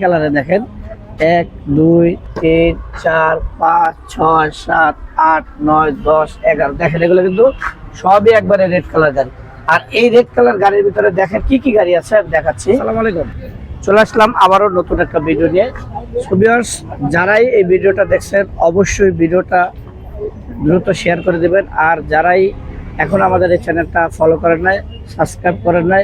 কালারে দেখেন 1 2 3 4 5 6 7 8 9 10 11 দেখেন এগুলো কিন্তু সবই একবারে রেড কালার গাড়ি। আর এই রেড কালার গাড়ির ভিতরে দেখেন কি কি গাড়ি আছে আমি দেখাচ্ছি। আসসালামু আলাইকুম, চলে আসলাম আবারও নতুন একটা ভিডিও নিয়ে। সো ভিউয়ার্স, যারাই এই ভিডিওটা দেখছেন অবশ্যই ভিডিওটা দ্রুত শেয়ার করে দেবেন। আর যারাই এখন আমাদের এই চ্যানেলটা ফলো করেন নাই, সাবস্ক্রাইব করেন নাই,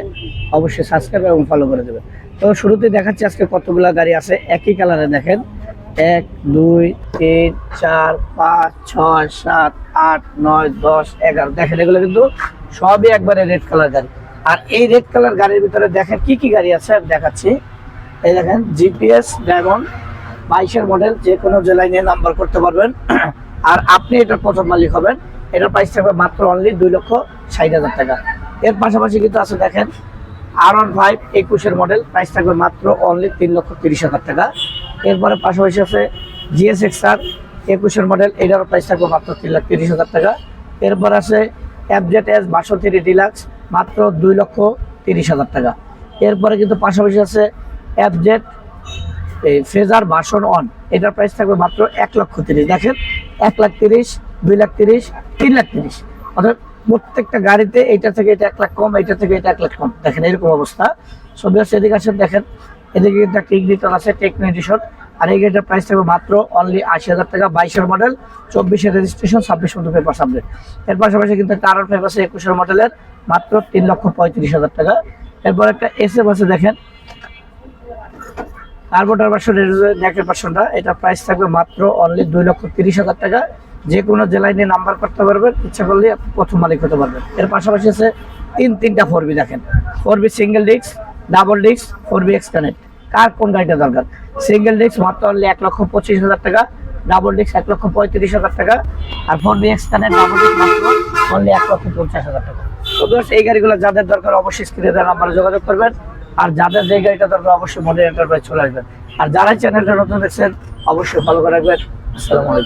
অবশ্যই সাবস্ক্রাইব এবং ফলো করে দেবেন। তো শুরুতে দেখাচ্ছি আজকে কতগুলো গাড়ি আছে একই কালারে। দেখেন 1 2 3 4 5 6 7 8 9 10 11 দেখেন এগুলো কিন্তু সবই একবারে রেড কালার গাড়ি। আর এই রেড কালার গাড়ির ভিতরে দেখেন কি কি গাড়ি আছে আমি দেখাচ্ছি। এই দেখেন জিপিএস ডায়মন্ড 22-এর মডেল, যে কোনো জেলায় নিয়ে নাম্বার করতে পারবেন। আর আপনি এটার প্রথম মালিক হবেন। এটার প্রাইস থাকবে মাত্র অনলি 2,60,000 টাকা। এর পাশাপাশি কিন্তু আছে দেখেন R15 21-এর মডেল, প্রাইস থাকবে মাত্র অনলি 3,30,000 টাকা। এরপরে পাশাপাশি আছে GSX-R 21-এর মডেল, এটার প্রাইস থাকবে মাত্র 3,30,000 টাকা। এরপর আছে FZS 62 ডিলাক্স, মাত্র 2,30,000 টাকা। এরপরে কিন্তু পাশাপাশি আছে FZ ফেজার ভার্সন 1, এটার প্রাইস থাকবে মাত্র 1,30,000। দেখেন 1,30,000, 2,30,000, 3,30,000, অর্থাৎ প্রত্যেকটা গাড়িতে এটা থেকে এটা 1 লাখ কম, এটা থেকে এটা 1 লাখ কম। দেখেন এরকম অবস্থা। সব এদিকে আসেন, দেখেন এদিকে একটা টিগনিটন আছে টেকনো এডিশন, আর এই গাড়িটার প্রাইস থাকবে মাত্র অনলি 80,000 টাকা। 22-এর মডেল, 24-এর রেজিস্ট্রেশন, 26 মতো পেপার সাবজেক্ট। এর পাশাপাশি কিন্তু একটা R15 আছে 21-এর মডেলের, মাত্র 3,35,000 টাকা। এরপর একটা SF আছে দেখেন কার্বোটার ভার্সন নেকের ভার্সনটা, এটা প্রাইস থাকবে মাত্র অনলি 2,30,000 টাকা। যে কোনো জেলায় নিয়ে নাম্বার করতে পারবেন, ইচ্ছা করলে প্রথম মালিক হতে পারবেন। এর পাশাপাশি আছে তিনটা 4B, দেখেন 4B single disc, double disc, 4B এক্সকানেক্ট। কার কোন গাড়িটা দরকার? সিঙ্গেল ডিস্ক মাত্র অনলি 1,25,000 টাকা, ডাবল ডিস্ক 1,35,000 টাকা, আর 4B এক্সকানেক্ট ডাবল ডিস্ক মাত্র অনলি 1,50,000 টাকা। তো এই গাড়িগুলো যাদের দরকার অবশ্যই স্ক্রিনে দেওয়া নাম্বারে যোগাযোগ করবেন। আর যাদের যে গাড়িটা দরকার অবশ্যই মডেল এন্টারপ্রাইজ চলে আসবেন। আর যারা চ্যানেলটা নতুন দেখছেন অবশ্যই ফলো করে রাখবেন। আসসালামু আলাইকুম।